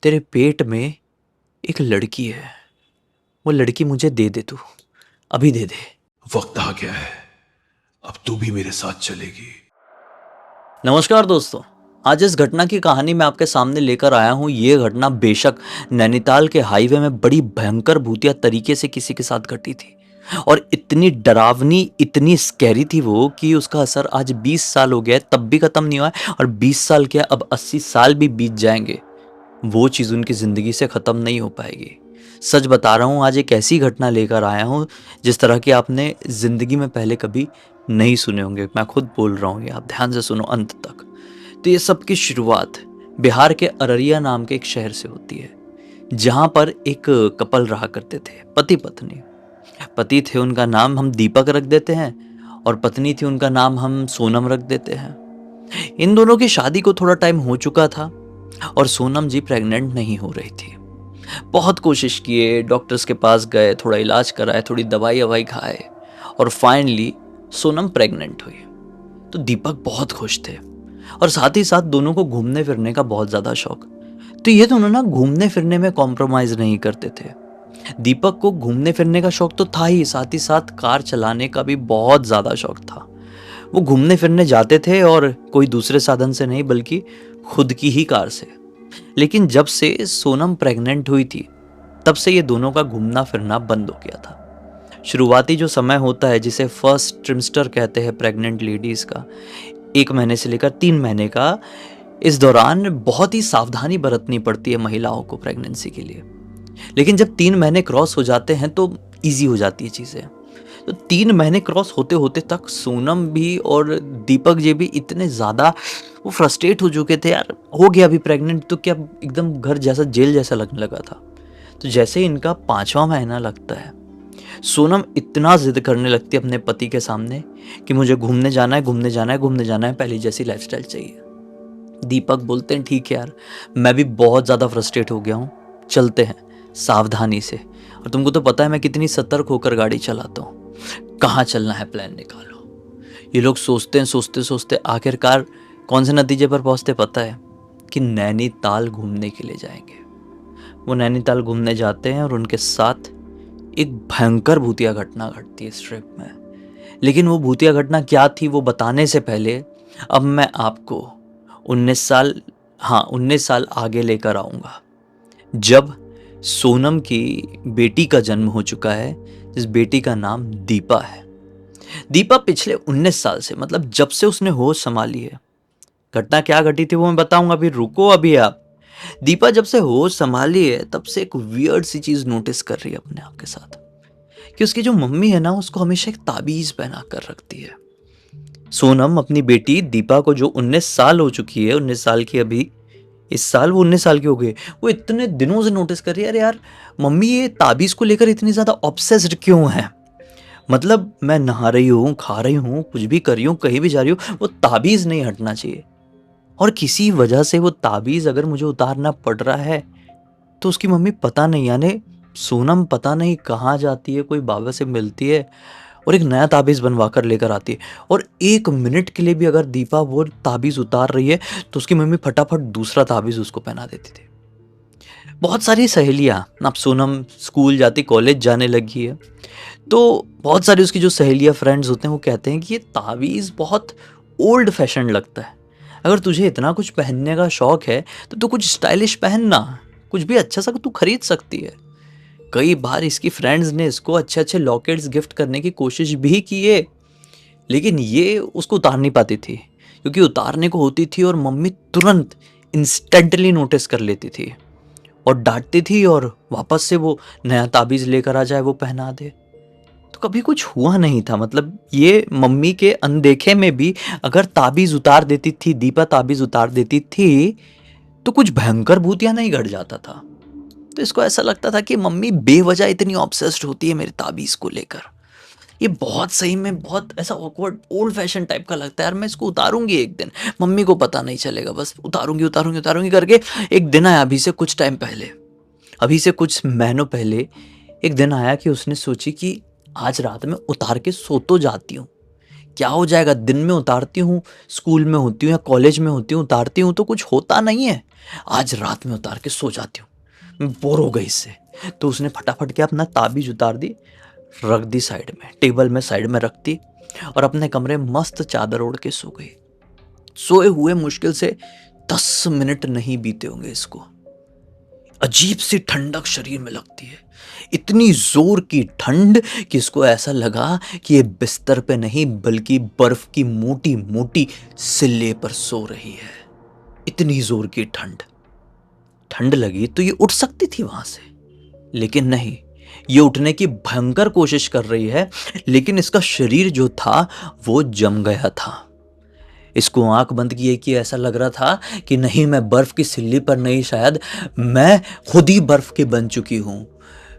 तेरे पेट में एक लड़की है। वो लड़की मुझे दे दे तू, अभी दे दे। वक्त आ गया है, अब तू भी मेरे साथ चलेगी। नमस्कार दोस्तों, आज इस घटना की कहानी मैं आपके सामने लेकर आया हूँ। ये घटना बेशक नैनीताल के हाईवे में बड़ी भयंकर भूतिया तरीके से किसी के साथ घटी थी और इतनी डरावनी, इतनी स्कैरी थी वो कि उसका असर आज 20 साल हो गया है, तब भी खत्म नहीं हुआ है। और 20 साल क्या, अब 80 साल भी बीत जाएंगे, वो चीज़ उनकी ज़िंदगी से ख़त्म नहीं हो पाएगी। सच बता रहा हूँ, आज एक ऐसी घटना लेकर आया हूँ जिस तरह की आपने ज़िंदगी में पहले कभी नहीं सुने होंगे। मैं खुद बोल रहा हूँ, ये आप ध्यान से सुनो अंत तक। तो ये सब की शुरुआत बिहार के अररिया नाम के एक शहर से होती है, जहाँ पर एक कपल रहा करते थे, पति पत्नी। पति थे, उनका नाम हम दीपक रख देते हैं, और पत्नी थी, उनका नाम हम सोनम रख देते हैं। इन दोनों की शादी को थोड़ा टाइम हो चुका था और सोनम जी प्रेग्नेंट नहीं हो रही थी। बहुत कोशिश किए, डॉक्टर्स के पास गए, थोड़ा इलाज कराए, थोड़ी दवाई ववाई खाए, और फाइनली सोनम प्रेग्नेंट हुई। तो दीपक बहुत खुश थे और साथ ही साथ दोनों को घूमने फिरने का बहुत ज़्यादा शौक। तो ये दोनों ना घूमने फिरने में कॉम्प्रोमाइज़ नहीं करते थे। दीपक को घूमने फिरने का शौक तो था ही साथ कार चलाने का भी बहुत ज़्यादा शौक था। वो घूमने फिरने जाते थे, और कोई दूसरे साधन से नहीं बल्कि खुद की ही कार से। लेकिन जब से सोनम प्रेग्नेंट हुई थी, तब से ये दोनों का घूमना फिरना बंद हो गया था। शुरुआती जो समय होता है, जिसे फर्स्ट ट्रिमस्टर कहते हैं प्रेग्नेंट लेडीज़ का, 1 महीने से लेकर 3 महीने का, इस दौरान बहुत ही सावधानी बरतनी पड़ती है महिलाओं को प्रेगनेंसी के लिए। लेकिन जब 3 महीने क्रॉस हो जाते हैं तो ईजी हो जाती है चीज़ें। तो 3 महीने क्रॉस होते होते तक सोनम भी और दीपक जी भी इतने ज़्यादा वो फ्रस्ट्रेट हो चुके थे, यार हो गया अभी प्रेग्नेंट तो क्या, एकदम घर जैसा, जेल जैसा लगने लगा था। तो जैसे ही इनका 5वां महीना लगता है, सोनम इतना जिद करने लगती है अपने पति के सामने कि मुझे घूमने जाना है, घूमने जाना है, घूमने जाना है, पहले जैसी लाइफस्टाइल चाहिए। दीपक बोलते हैं ठीक है यार, मैं भी बहुत ज़्यादा फ्रस्ट्रेट हो गया हूँ, चलते हैं सावधानी से। और तुमको तो पता है मैं कितनी सतर्क होकर गाड़ी चलाता हूँ, कहाँ चलना है प्लान निकालो। ये लोग सोचते हैं, सोचते सोचते आखिरकार कौन से नतीजे पर पहुँचते पता है, कि नैनीताल घूमने के लिए जाएंगे। वो नैनीताल घूमने जाते हैं और उनके साथ एक भयंकर भूतिया घटना घटती है इस ट्रिप में। लेकिन वो भूतिया घटना क्या थी वो बताने से पहले अब मैं आपको 19 साल आगे लेकर आऊँगा, जब सोनम की बेटी का जन्म हो चुका है, जिस बेटी का नाम दीपा है। दीपा पिछले 19 साल से, मतलब जब से उसने होश संभाली है, घटना क्या घटी थी वो मैं बताऊंगा, अभी रुको अभी आप। दीपा जब से होश संभाली है तब से एक वियर्ड सी चीज नोटिस कर रही है अपने आप के साथ, कि उसकी जो मम्मी है ना, उसको हमेशा एक ताबीज पहना कर रखती है। सोनम अपनी बेटी दीपा को, जो 19 साल हो चुकी है, 19 साल की अभी, इस साल वो 19 साल की हो गई, वो इतने दिनों से नोटिस कर रही है, अरे यार मम्मी ये ताबीज को लेकर इतनी ज्यादा ऑब्सेस्ड क्यों है। मतलब मैं नहा रही हूँ, खा रही हूँ, कुछ भी कर रही हूँ, कहीं भी जा रही हूँ, वो ताबीज नहीं हटना चाहिए। और किसी वजह से वो ताबीज अगर मुझे उतारना पड़ रहा है तो उसकी मम्मी पता नहीं, यानी सोनम पता नहीं कहाँ जाती है, कोई बाबा से मिलती है और एक नया ताबीज़ बनवा कर लेकर आती है। और 1 मिनट के लिए भी अगर दीपा वो ताबीज़ उतार रही है तो उसकी मम्मी फटाफट दूसरा ताबीज़ उसको पहना देती थी। बहुत सारी सहेलियाँ, अब सोनम स्कूल जाती, कॉलेज जाने लगी है, तो बहुत सारी उसकी जो सहेलियाँ, फ्रेंड्स होते हैं, वो कहते हैं कि ये ताबीज़ बहुत ओल्ड फैशन लगता है। अगर तुझे इतना कुछ पहनने का शौक है तो तू कुछ स्टाइलिश पहनना, कुछ भी अच्छा सा तू खरीद सकती है। कई बार इसकी फ्रेंड्स ने इसको अच्छे अच्छे लॉकेट्स गिफ्ट करने की कोशिश भी की है, लेकिन ये उसको उतार नहीं पाती थी, क्योंकि उतारने को होती थी और मम्मी तुरंत इंस्टेंटली नोटिस कर लेती थी और डांटती थी, और वापस से वो नया ताबीज़ लेकर आ जाए, वो पहना दे। तो कभी कुछ हुआ नहीं था, मतलब ये मम्मी के अनदेखे में भी अगर ताबीज़ उतार देती थी, दीपा ताबीज़ उतार देती थी, तो कुछ भयंकर भूतिया नहीं घट जाता था। तो इसको ऐसा लगता था कि मम्मी बेवजह इतनी ऑब्सेस्ड होती है मेरे ताबीज़ को लेकर। ये बहुत सही में बहुत ऐसा ऑकवर्ड ओल्ड फैशन टाइप का लगता है यार। मैं इसको उतारूंगी एक दिन, मम्मी को पता नहीं चलेगा, बस उतारूंगी उतारूंगी उतारूंगी करके। एक दिन आया अभी से कुछ टाइम पहले, अभी से कुछ महीनों पहले एक दिन आया कि उसने सोची कि आज रात में उतार के सो तो जाती हूँ, क्या हो जाएगा, दिन में उतारती हूँ, स्कूल में होती हूँ या कॉलेज में होती हूँ, उतारती हूँ तो कुछ होता नहीं है, आज रात में उतार के सो जाती हूँ, मैं बोर हो गई इससे। तो उसने फटाफट के अपना ताबीज उतार दी, रख दी साइड में, टेबल में साइड में रख दी और अपने कमरे में मस्त चादर ओढ़ के सो गई। सोए हुए मुश्किल से 10 मिनट नहीं बीते होंगे इसको, अजीब सी ठंडक शरीर में लगती है, इतनी जोर की ठंड कि इसको ऐसा लगा कि ये बिस्तर पे नहीं बल्कि बर्फ की मोटी मोटी सिल्ले पर सो रही है। इतनी जोर की ठंड, ठंड लगी तो ये उठ सकती थी वहां से, लेकिन नहीं, ये उठने की भयंकर कोशिश कर रही है, लेकिन इसका शरीर जो था वो जम गया था। इसको आंख बंद किए कि ऐसा लग रहा था कि नहीं, मैं बर्फ की सिल्ली पर नहीं, शायद मैं खुद ही बर्फ की बन चुकी हूं,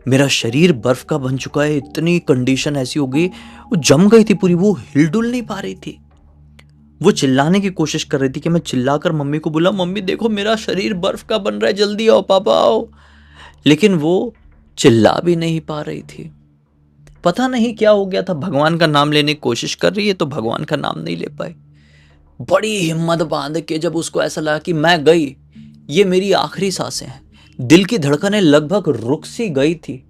मेरा शरीर बर्फ का बन चुका है। इतनी कंडीशन ऐसी हो गई, वो जम गई थी पूरी, वो हिलडुल नहीं पा रही थी। वो चिल्लाने की कोशिश कर रही थी कि मैं चिल्लाकर मम्मी को बोला, मम्मी देखो मेरा शरीर बर्फ का बन रहा है, जल्दी आओ पापा आओ, लेकिन वो चिल्ला भी नहीं पा रही थी। पता नहीं क्या हो गया था, भगवान का नाम लेने की कोशिश कर रही है तो भगवान का नाम नहीं ले पाई। बड़ी हिम्मत बांध के जब उसको ऐसा लगा कि मैं गई, ये मेरी आखिरी सांसें हैं, दिल की धड़कनें लगभग रुक सी गई थी,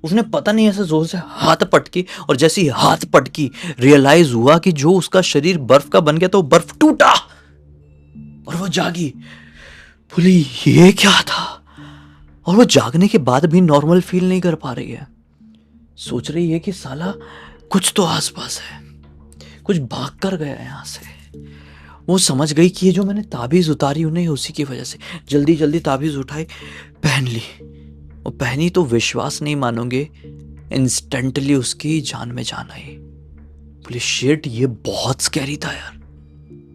उसने पता नहीं ऐसे जोर से हाथ पटकी, और जैसे ही हाथ पटकी रियलाइज हुआ कि जो उसका शरीर बर्फ का बन गया तो बर्फ टूटा और वो जागी। बोली ये क्या था, और वो जागने के बाद भी नॉर्मल फील नहीं कर पा रही है, सोच रही है कि साला कुछ तो आसपास है, कुछ भाग कर गया है यहां से। वो समझ गई कि ये जो मैंने ताबीज उतारी उन्हें उसी की वजह से, जल्दी जल्दी ताबीज उठाई, पहन ली, और पहनी तो विश्वास नहीं मानोगे, इंस्टेंटली उसकी जान में जान आई। बोले शिट, ये बहुत स्कैरी था यार,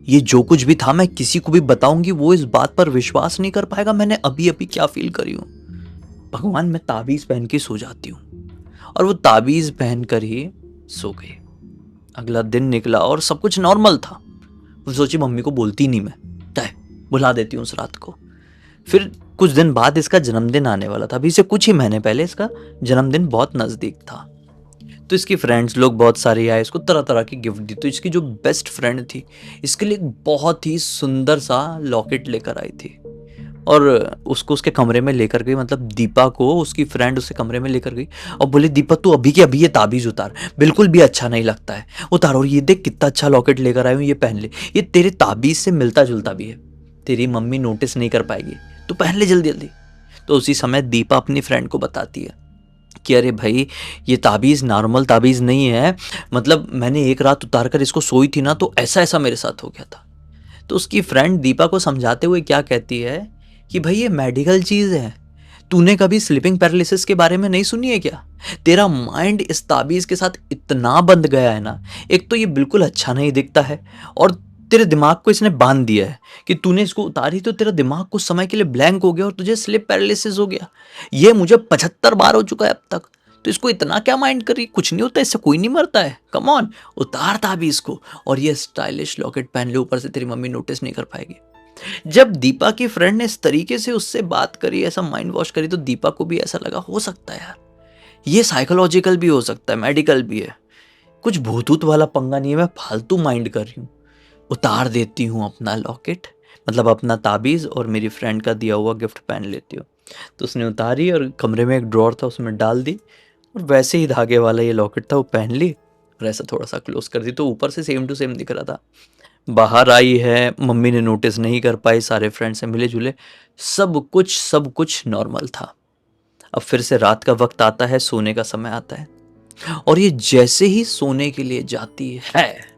ये जो कुछ भी था मैं किसी को भी बताऊंगी वो इस बात पर विश्वास नहीं कर पाएगा मैंने अभी अभी क्या फील करी हूं। भगवान, मैं ताबीज पहन के सो जाती हूँ, और वो ताबीज पहन कर ही सो गई। अगला दिन निकला और सब कुछ नॉर्मल था। वो सोची मम्मी को बोलती नहीं, मैं तय बुला देती हूँ उस रात को। फिर कुछ दिन बाद इसका जन्मदिन आने वाला था, अभी से कुछ ही महीने पहले इसका जन्मदिन बहुत नज़दीक था। तो इसकी फ्रेंड्स लोग बहुत सारे आए, इसको तरह तरह की गिफ्ट दी। तो इसकी जो बेस्ट फ्रेंड थी इसके लिए एक बहुत ही सुंदर सा लॉकेट लेकर आई थी, और उसको उसके कमरे में लेकर गई, मतलब दीपा को उसकी फ्रेंड उसके कमरे में लेकर गई और बोली दीपा तू अभी के अभी ये ताबीज उतार, बिल्कुल भी अच्छा नहीं लगता है, उतार, और ये देख कितना अच्छा लॉकेट लेकर आई हूँ, ये पहन ले, ये तेरे ताबीज से मिलता जुलता भी है, तेरी मम्मी नोटिस नहीं कर पाएगी, तू पहन ले जल्दी जल्दी। तो उसी समय दीपा अपनी फ्रेंड को बताती है कि अरे भाई ये ताबीज़ नॉर्मल ताबीज़ नहीं है, मतलब मैंने एक रात उतार कर इसको सोई थी ना तो ऐसा ऐसा मेरे साथ हो गया था। तो उसकी फ्रेंड दीपा को समझाते हुए क्या कहती है कि भाई ये मेडिकल चीज़ है, तूने कभी स्लीपिंग पैरालिसिस के बारे में नहीं सुनी है क्या? तेरा माइंड इस ताबीज़ के साथ इतना बंध गया है ना, एक तो ये बिल्कुल अच्छा नहीं दिखता है, और तेरे दिमाग को इसने बांध दिया है कि तूने इसको उतारी तो तेरा दिमाग कुछ समय के लिए ब्लैंक हो गया और तुझे स्लिप पैरालिसिस हो गया। ये मुझे 75 बार हो चुका है अब तक, तो इसको इतना क्या माइंड कर रही, कुछ नहीं होता, इससे कोई नहीं मरता है, कम ऑन उतार ताबीज़ को, और ये स्टाइलिश लॉकेट पहन ले, ऊपर से तेरी मम्मी नोटिस नहीं कर पाएगी। जब दीपा की फ्रेंड ने इस तरीके से उससे बात करी, ऐसा माइंड वॉश करी, तो दीपा को भी ऐसा लगा हो सकता है यार ये साइकोलॉजिकल भी हो सकता है, मेडिकल भी है, कुछ भूतूत वाला पंगा नहीं है, मैं फालतू माइंड कर रही हूँ। उतार देती हूँ अपना लॉकेट, मतलब अपना ताबीज़, और मेरी फ्रेंड का दिया हुआ गिफ्ट पहन लेती हूँ। तो उसने उतारी और कमरे में एक ड्रॉर था उसमें डाल दी, और वैसे ही धागे वाला ये लॉकेट था वो पहन ली, और ऐसा थोड़ा सा क्लोज कर दी, तो ऊपर से सेम टू सेम दिख रहा था। बाहर आई है, मम्मी ने नोटिस नहीं कर पाई, सारे फ्रेंड से मिले जुले, सब कुछ नॉर्मल था। अब फिर से रात का वक्त आता है, सोने का समय आता है, और ये जैसे ही सोने के लिए जाती है,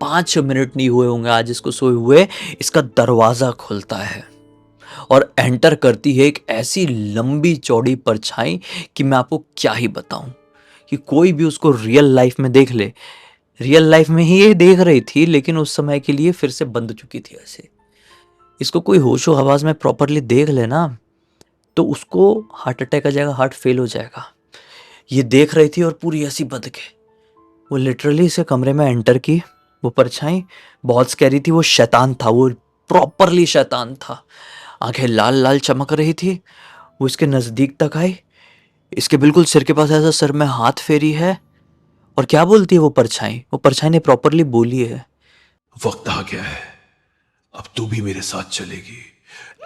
5 मिनट नहीं हुए होंगे आज इसको सोए हुए, इसका दरवाजा खुलता है और एंटर करती है एक ऐसी लंबी चौड़ी परछाई कि मैं आपको क्या ही बताऊं, कि कोई भी उसको रियल लाइफ में देख ले, रियल लाइफ में ही ये देख रही थी, लेकिन उस समय के लिए फिर से बंद चुकी थी ऐसे। इसको कोई होशो हवास में प्रॉपरली देख लेना तो उसको हार्ट अटैक आ जाएगा, हार्ट फेल हो जाएगा। ये देख रही थी और पूरी ऐसी बंद के, वो लिटरली इसे कमरे में एंटर की। वो परछाई बहुत स्कैरी थी, वो शैतान था, वो प्रॉपरली शैतान था, आंखें लाल लाल चमक रही थी। वो इसके नज़दीक तक आई, इसके बिल्कुल सिर के पास ऐसा सिर में हाथ फेरी है, और क्या बोलती है वो परछाई? वो परछाई ने प्रॉपरली बोली है, वक्त आ गया है, अब तू भी मेरे साथ चलेगी।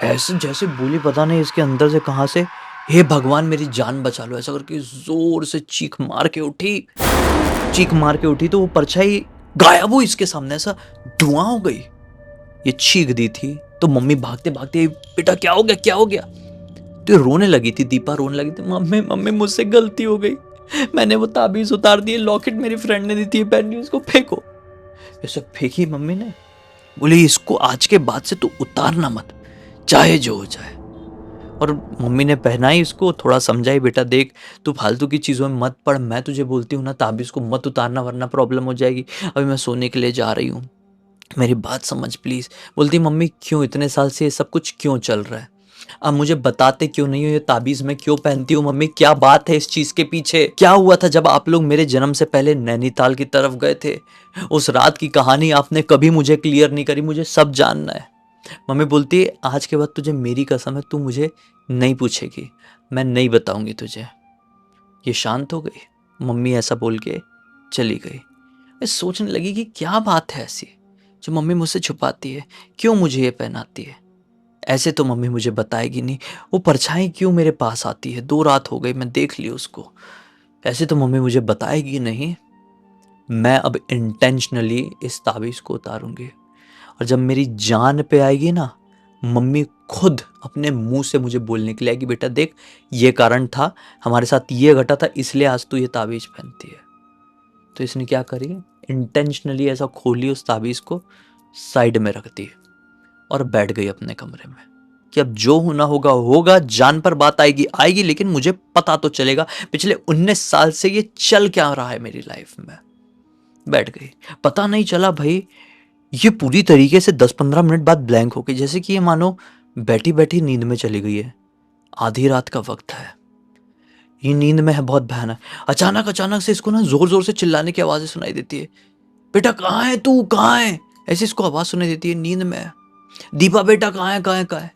ऐसे जैसे बोली पता नहीं इसके अंदर से कहाँ से, हे भगवान मेरी जान बचा लो, ऐसा करके जोर से चीख मार के उठी। चीख मार के उठी तो वो परछाई गायब हुई इसके सामने, ऐसा धुआं हो गई। ये चीख दी थी तो मम्मी भागते भागते, बेटा क्या हो गया, क्या हो गया? तो ये रोने लगी थी, दीपा रोने लगी थी, मम्मी मम्मी मुझसे गलती हो गई, मैंने वो ताबीज उतार दी, लॉकेट मेरी फ्रेंड ने दी थी, पहनी, उसको फेंको। ये सब फेंकी मम्मी ने, बोली इसको आज के बाद से तू उतारना मत, चाहे जो हो जाए। और मम्मी ने पहनाई इसको, थोड़ा समझाई, बेटा देख तू फालतू की चीज़ों में मत पड़, मैं तुझे बोलती हूँ ना ताबीज़ को मत उतारना वरना प्रॉब्लम हो जाएगी, अभी मैं सोने के लिए जा रही हूँ, मेरी बात समझ प्लीज़। बोलती मम्मी क्यों, इतने साल से ये सब कुछ क्यों चल रहा है, अब मुझे बताते क्यों नहीं हो, ये ताबीज़ मैं क्यों पहनती हूँ मम्मी, क्या बात है इस चीज़ के पीछे, क्या हुआ था जब आप लोग मेरे जन्म से पहले नैनीताल की तरफ गए थे, उस रात की कहानी आपने कभी मुझे क्लियर नहीं करी, मुझे सब जानना है। मम्मी बोलती है आज के बाद तुझे मेरी कसम है, तू मुझे नहीं पूछेगी, मैं नहीं बताऊंगी तुझे। ये शांत हो गई, मम्मी ऐसा बोल के चली गई। मैं सोचने लगी कि क्या बात है ऐसी जो मम्मी मुझसे छुपाती है, क्यों मुझे ये पहनाती है, ऐसे तो मम्मी मुझे बताएगी नहीं, वो परछाई क्यों मेरे पास आती है, 2 रात हो गई मैं देख ली उसको, ऐसे तो मम्मी मुझे बताएगी नहीं। मैं अब इंटेंशनली इस ताबीज़ को उतारूंगी, और जब मेरी जान पे आएगी ना, मम्मी खुद अपने मुंह से मुझे बोलने के लिए आएगी, बेटा देख ये कारण था, हमारे साथ ये घटा था, इसलिए आज तू ये ताबीज़ पहनती है। तो इसने क्या करी, इंटेंशनली ऐसा खोली उस ताबीज़ को, साइड में रख दी और बैठ गई अपने कमरे में कि अब जो होना होगा होगा, जान पर बात आएगी आएगी, लेकिन मुझे पता तो चलेगा पिछले 19 साल से ये चल क्या रहा है मेरी लाइफ में। बैठ गई, पता नहीं चला भाई, ये पूरी तरीके से 10-15 मिनट बाद ब्लैंक हो गई, जैसे कि ये मानो बैठी बैठी नींद में चली गई है। आधी रात का वक्त है, ये नींद में है बहुत भयानक। अचानक अचानक से इसको ना जोर जोर से चिल्लाने की आवाजें सुनाई देती है, बेटा कहाँ है तू, कहाँ है, ऐसी इसको आवाज सुनाई देती है नींद में। दीपा बेटा कहाँ है, कहाँ है, कहाँ है।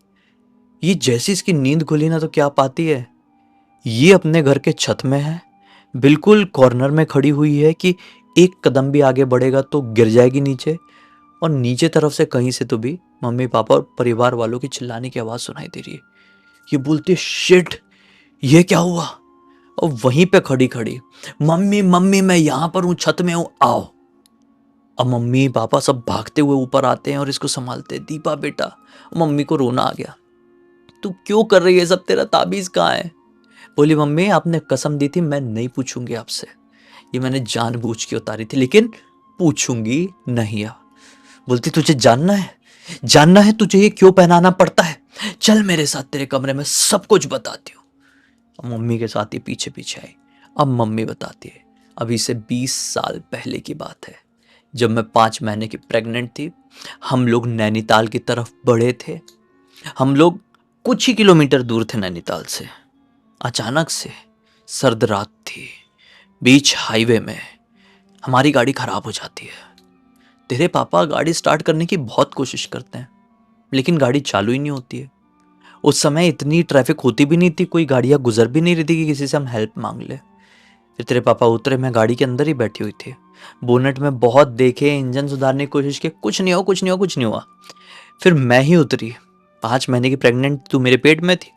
ये जैसी इसकी नींद खुली ना तो क्या पाती है, ये अपने घर के छत में है, बिल्कुल कॉर्नर में खड़ी हुई है कि एक कदम भी आगे बढ़ेगा तो गिर जाएगी नीचे, और नीचे तरफ से कहीं से तो भी मम्मी पापा और परिवार वालों की चिल्लाने की आवाज सुनाई दे रही है। ये बोलती है शिट, ये क्या हुआ, और वहीं पे खड़ी खड़ी, मम्मी मम्मी मैं यहां पर हूं, छत में हूं, आओ। अब मम्मी पापा सब भागते हुए ऊपर आते हैं और इसको संभालते हैं, दीपा बेटा। मम्मी को रोना आ गया, तू क्यों कर रही है सब, तेरा ताबीज कहाँ है? बोली मम्मी आपने कसम दी थी मैं नहीं पूछूंगी आपसे, ये मैंने जानबूझ के उतारी थी, लेकिन पूछूंगी नहीं अब। बोलती तुझे जानना है, जानना है तुझे ये क्यों पहनाना पड़ता है, चल मेरे साथ तेरे कमरे में सब कुछ बताती हूँ। अब मम्मी के साथ ये पीछे पीछे आई। अब मम्मी बताती है, अभी से 20 साल पहले की बात है, जब मैं 5 महीने की प्रेग्नेंट थी, हम लोग नैनीताल की तरफ बढ़े थे। हम लोग कुछ ही किलोमीटर दूर थे नैनीताल से। अचानक से सर्द रात थी, बीच हाईवे में हमारी गाड़ी खराब हो जाती है। तेरे पापा गाड़ी स्टार्ट करने की बहुत कोशिश करते हैं, लेकिन गाड़ी चालू ही नहीं होती है। उस समय इतनी ट्रैफिक होती भी नहीं थी, कोई गाड़ियां गुजर भी नहीं रही थी कि किसी से हम हेल्प मांग ले। फिर तेरे पापा उतरे, मैं गाड़ी के अंदर ही बैठी हुई थी, बोनेट में बहुत देखे, इंजन सुधारने की कोशिश की, कुछ नहीं हुआ, कुछ नहीं हुआ, कुछ नहीं हुआ। फिर मैं ही उतरी, 5 महीने की प्रेग्नेंट तू मेरे पेट में थी,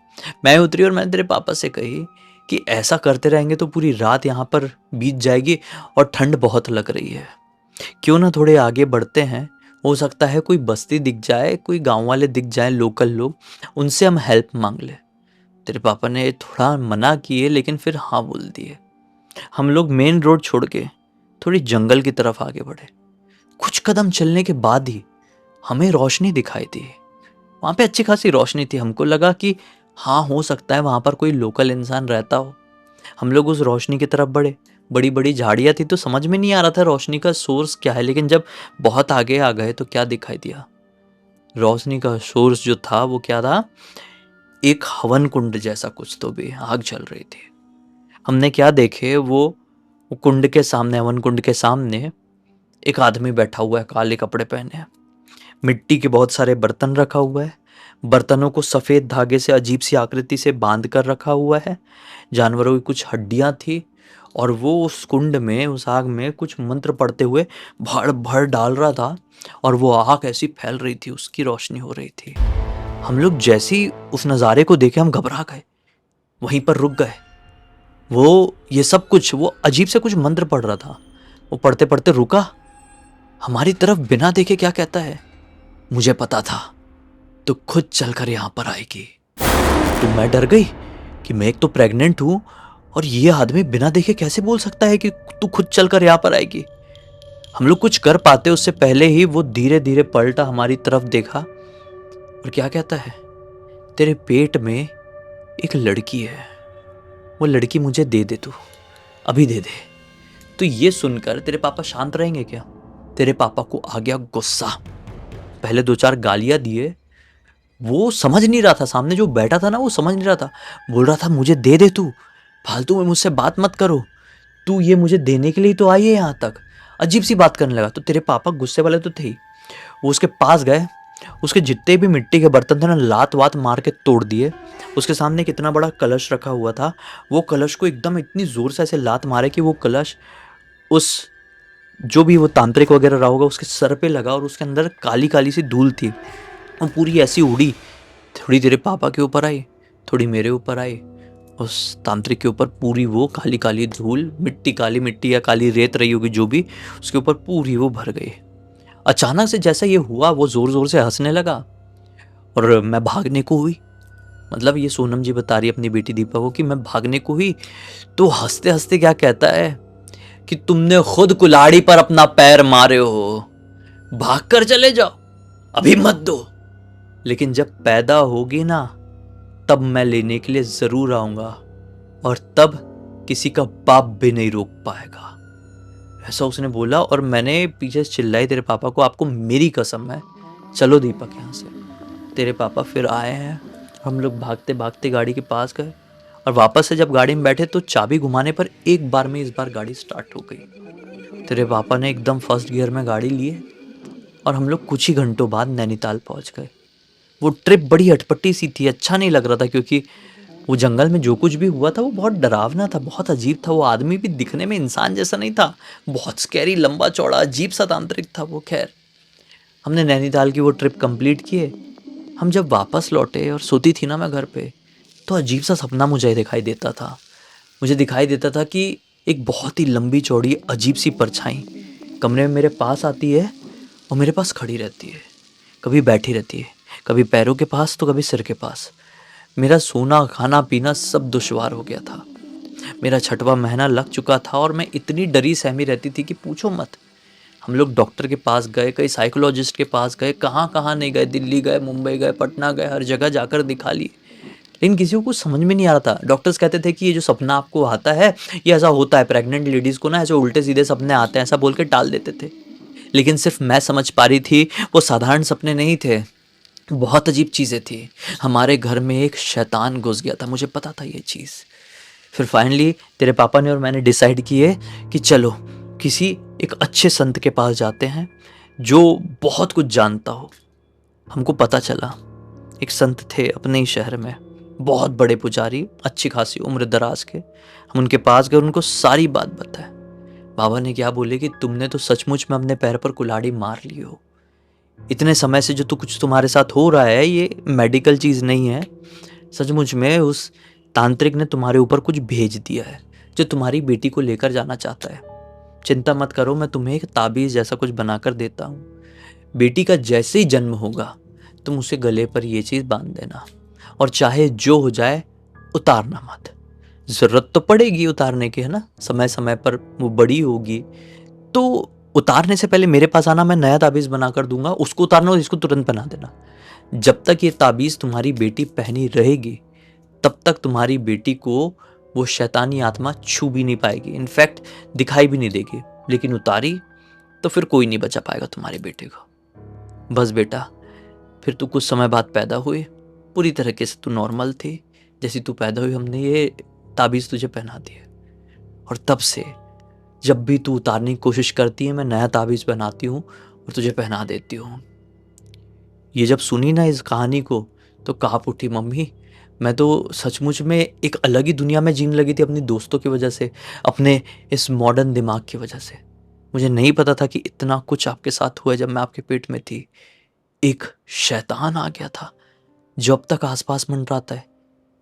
मैं उतरी और मैंने तेरे पापा से कही कि ऐसा करते रहेंगे तो पूरी रात यहाँ पर बीत जाएगी और ठंड बहुत लग रही है, क्यों ना थोड़े आगे बढ़ते हैं, हो सकता है कोई बस्ती दिख जाए, कोई गांव वाले दिख जाए, लोकल लोग, उनसे हम हेल्प मांग ले। तेरे पापा ने थोड़ा मना किए लेकिन फिर हाँ बोल दिए। हम लोग मेन रोड छोड़ के थोड़ी जंगल की तरफ आगे बढ़े। कुछ कदम चलने के बाद ही हमें रोशनी दिखाई दी। वहाँ पे अच्छी खासी रोशनी थी, हमको लगा कि हाँ हो सकता है वहाँ पर कोई लोकल इंसान रहता हो। हम लोग उस रोशनी की तरफ बढ़े। बड़ी बड़ी झाड़ियाँ थी तो समझ में नहीं आ रहा था रोशनी का सोर्स क्या है, लेकिन जब बहुत आगे आ गए तो क्या दिखाई दिया, रोशनी का सोर्स जो था वो क्या था, एक हवन कुंड जैसा कुछ, तो भी आग जल रही थी। हमने क्या देखे, वो कुंड के सामने, हवन कुंड के सामने एक आदमी बैठा हुआ है, काले कपड़े पहने, मिट्टी के बहुत सारे बर्तन रखा हुआ है, बर्तनों को सफ़ेद धागे से अजीब सी आकृति से बांध कर रखा हुआ है, जानवरों की कुछ हड्डियां थी, और वो उस कुंड में, उस आग में कुछ मंत्र पढ़ते हुए भड़ भड़ डाल रहा था और वो आग ऐसी फैल रही थी, उसकी रोशनी हो रही थी। हम लोग जैसे ही उस नज़ारे को देखे हम घबरा गए, वहीं पर रुक गए। वो ये सब कुछ, वो अजीब से कुछ मंत्र पढ़ रहा था, वो पढ़ते पढ़ते रुका, हमारी तरफ बिना देखे क्या कहता है, मुझे पता था तू खुद चलकर यहाँ पर आएगी। तो मैं डर गई कि मैं एक तो प्रेग्नेंट हूँ और ये आदमी बिना देखे कैसे बोल सकता है कि तू खुद चलकर यहाँ पर आएगी। हम लोग कुछ कर पाते उससे पहले ही वो धीरे धीरे पलटा, हमारी तरफ देखा और क्या कहता है, तेरे पेट में एक लड़की है, वो लड़की मुझे दे दे, तू अभी दे दे। तो ये सुनकर तेरे पापा शांत रहेंगे क्या? तेरे पापा को आ गया गुस्सा। पहले 2-4 गालियां दिए, वो समझ नहीं रहा था, सामने जो बैठा था ना वो समझ नहीं रहा था, बोल रहा था मुझे दे दे, तू फालतू में मुझसे बात मत करो, तू ये मुझे देने के लिए तो आई है यहाँ तक। अजीब सी बात करने लगा। तो तेरे पापा गुस्से वाले तो थे ही, वो उसके पास गए, उसके जितने भी मिट्टी के बर्तन थे ना लात वात मार के तोड़ दिए। उसके सामने एक इतना बड़ा कलश रखा हुआ था, वो कलश को एकदम इतनी जोर से ऐसे लात मारे कि वो कलश उस जो भी वो तांत्रिक वगैरह रहा होगा उसके सर पे लगा और उसके अंदर काली काली सी धूल थी और पूरी ऐसी उड़ी, थोड़ी तेरे पापा के ऊपर आई, थोड़ी मेरे ऊपर आई, उस तांत्रिक के ऊपर पूरी वो काली काली धूल, मिट्टी, काली मिट्टी या काली रेत रही होगी जो भी, उसके ऊपर पूरी वो भर गई। अचानक से जैसा ये हुआ वो जोर जोर से हंसने लगा और मैं भागने को हुई, मतलब ये सोनम जी बता रही अपनी बेटी दीपा को कि मैं भागने को हुई तो हंसते हंसते क्या कहता है कि तुमने खुद कुल्हाड़ी पर अपना पैर मारे हो, भागकर चले जाओ, अभी मत दो, लेकिन जब पैदा होगी ना तब मैं लेने के लिए जरूर आऊंगा और तब किसी का बाप भी नहीं रोक पाएगा। ऐसा उसने बोला और मैंने पीछे से चिल्लाई तेरे पापा को, आपको मेरी कसम है, चलो दीपक यहाँ से। तेरे पापा फिर आए हैं, हम लोग भागते भागते गाड़ी के पास गए और वापस से जब गाड़ी में बैठे तो चाबी घुमाने पर एक बार में इस बार गाड़ी स्टार्ट हो गई। तेरे पापा ने एकदम फर्स्ट गियर में गाड़ी लिए और हम लोग कुछ ही घंटों बाद नैनीताल पहुंच गए। वो ट्रिप बड़ी अटपटी सी थी, अच्छा नहीं लग रहा था क्योंकि वो जंगल में जो कुछ भी हुआ था वो बहुत डरावना था, बहुत अजीब था। वो आदमी भी दिखने में इंसान जैसा नहीं था, बहुत स्कैरी, लंबा चौड़ा, अजीब सा तांत्रिक था वो। खैर, हमने नैनीताल की वो ट्रिप कंप्लीट किए। हम जब वापस लौटे और सोती थी ना मैं घर पे, तो अजीब सा सपना मुझे दिखाई देता था। मुझे दिखाई देता था कि एक बहुत ही लंबी चौड़ी अजीब सी परछाई कमरे में मेरे पास आती है और मेरे पास खड़ी रहती है, कभी बैठी रहती है, कभी पैरों के पास तो कभी सिर के पास। मेरा सोना, खाना पीना सब दुश्वार हो गया था। मेरा 6वां महीना लग चुका था और मैं इतनी डरी सहमी रहती थी कि पूछो मत। हम लोग डॉक्टर के पास गए, कई साइकोलॉजिस्ट के पास गए, कहाँ कहाँ नहीं गए, दिल्ली गए, मुंबई गए, पटना गए, हर जगह जाकर दिखा लिए, लेकिन किसी को कुछ समझ में नहीं आ रहा था। डॉक्टर्स कहते थे कि ये जो सपना आपको आता है ये ऐसा होता है, प्रेग्नेंट लेडीज़ को ना ऐसे उल्टे सीधे सपने आते हैं, ऐसा बोल के टाल देते थे। लेकिन सिर्फ मैं समझ पा रही थी वो साधारण सपने नहीं थे, बहुत अजीब चीज़ें थी। हमारे घर में एक शैतान घुस गया था, मुझे पता था ये चीज़। फिर फाइनली तेरे पापा ने और मैंने डिसाइड किए कि चलो किसी एक अच्छे संत के पास जाते हैं जो बहुत कुछ जानता हो। हमको पता चला एक संत थे अपने ही शहर में, बहुत बड़े पुजारी, अच्छी खासी उम्र दराज के। हम उनके पास गए, उनको सारी बात बताए। बाबा ने क्या बोले कि तुमने तो सचमुच में अपने पैर पर कुल्हाड़ी मार ली हो। इतने समय से जो तो कुछ तुम्हारे साथ हो रहा है ये मेडिकल चीज़ नहीं है, सचमुच में उस तांत्रिक ने तुम्हारे ऊपर कुछ भेज दिया है जो तुम्हारी बेटी को लेकर जाना चाहता है। चिंता मत करो, मैं तुम्हें एक ताबीज़ जैसा कुछ बनाकर देता हूँ। बेटी का जैसे ही जन्म होगा तुम उसे गले पर ये चीज़ बांध देना और चाहे जो हो जाए उतारना मत। ज़रूरत तो पड़ेगी उतारने की, है ना, समय समय पर वो बड़ी होगी तो उतारने से पहले मेरे पास आना, मैं नया ताबीज़ बना कर दूंगा। उसको उतारना और इसको तुरंत पहना देना। जब तक ये ताबीज़ तुम्हारी बेटी पहनी रहेगी तब तक तुम्हारी बेटी को वो शैतानी आत्मा छू भी नहीं पाएगी, इनफैक्ट दिखाई भी नहीं देगी। लेकिन उतारी तो फिर कोई नहीं बचा पाएगा तुम्हारे बेटे को। बस बेटा, फिर तू कुछ समय बाद पैदा हुई, पूरी तरीके से तू नॉर्मल थी। जैसी तू पैदा हुई हमने ये ताबीज़ तुझे पहना दी है और तब से जब भी तू उतारने की कोशिश करती है मैं नया ताबीज़ बनाती हूँ और तुझे पहना देती हूँ। ये जब सुनी ना इस कहानी को तो काँप उठी मम्मी, मैं तो सचमुच में एक अलग ही दुनिया में जीने लगी थी अपनी दोस्तों की वजह से, अपने इस मॉडर्न दिमाग की वजह से। मुझे नहीं पता था कि इतना कुछ आपके साथ हुआ है जब मैं आपके पेट में थी। एक शैतान आ गया था जो अब तक आसपास मंडराता है,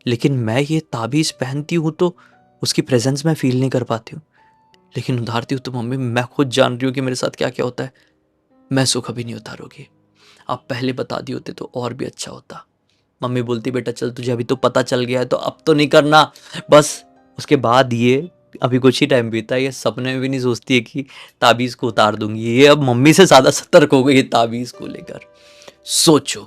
लेकिन मैं ये ताबीज़ पहनती हूँ तो उसकी प्रेजेंस मैं फील नहीं कर पाती हूँ, लेकिन उतारती हूँ तो मम्मी मैं खुद जान रही हूँ कि मेरे साथ क्या क्या होता है। मैं सो कभी नहीं उतारोगी, आप पहले बता दिए होते तो और भी अच्छा होता। मम्मी बोलती बेटा चल तुझे अभी तो पता चल गया है तो अब तो नहीं करना बस। उसके बाद ये अभी कुछ ही टाइम बीता, ये सपने में भी नहीं सोचती है कि ताबीज़ को उतार दूंगी। ये अब मम्मी से ज़्यादा सतर्क हो गई है ताबीज़ को लेकर। सोचो,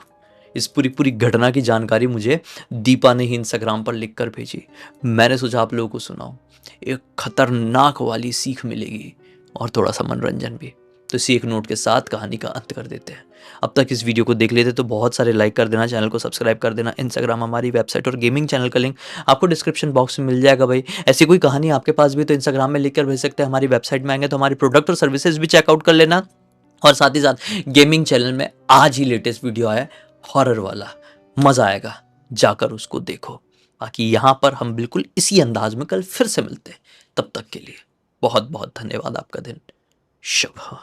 इस पूरी पूरी घटना की जानकारी मुझे दीपा ने ही इंस्टाग्राम पर लिख कर भेजी। मैंने सोचा आप लोगों को सुनाऊं, एक खतरनाक वाली सीख मिलेगी और थोड़ा सा मनोरंजन भी। तो इसी एक नोट के साथ कहानी का अंत कर देते हैं। अब तक इस वीडियो को देख लेते तो बहुत सारे लाइक कर देना, चैनल को सब्सक्राइब कर देना। इंस्टाग्राम, हमारी वेबसाइट और गेमिंग चैनल का लिंक आपको डिस्क्रिप्शन बॉक्स में मिल जाएगा भाई। ऐसी कोई कहानी आपके पास भी तो इंस्टाग्राम में लिख कर भेज सकते हैं। हमारी वेबसाइट में आएंगे तो हमारी प्रोडक्ट और सर्विसेज भी चेकआउट कर लेना। और साथ ही साथ गेमिंग चैनल में आज ही लेटेस्ट वीडियो आया हॉरर वाला, मजा आएगा, जाकर उसको देखो। बाकी यहां पर हम बिल्कुल इसी अंदाज में कल फिर से मिलते हैं। तब तक के लिए बहुत बहुत धन्यवाद। आपका दिन शुभ हो।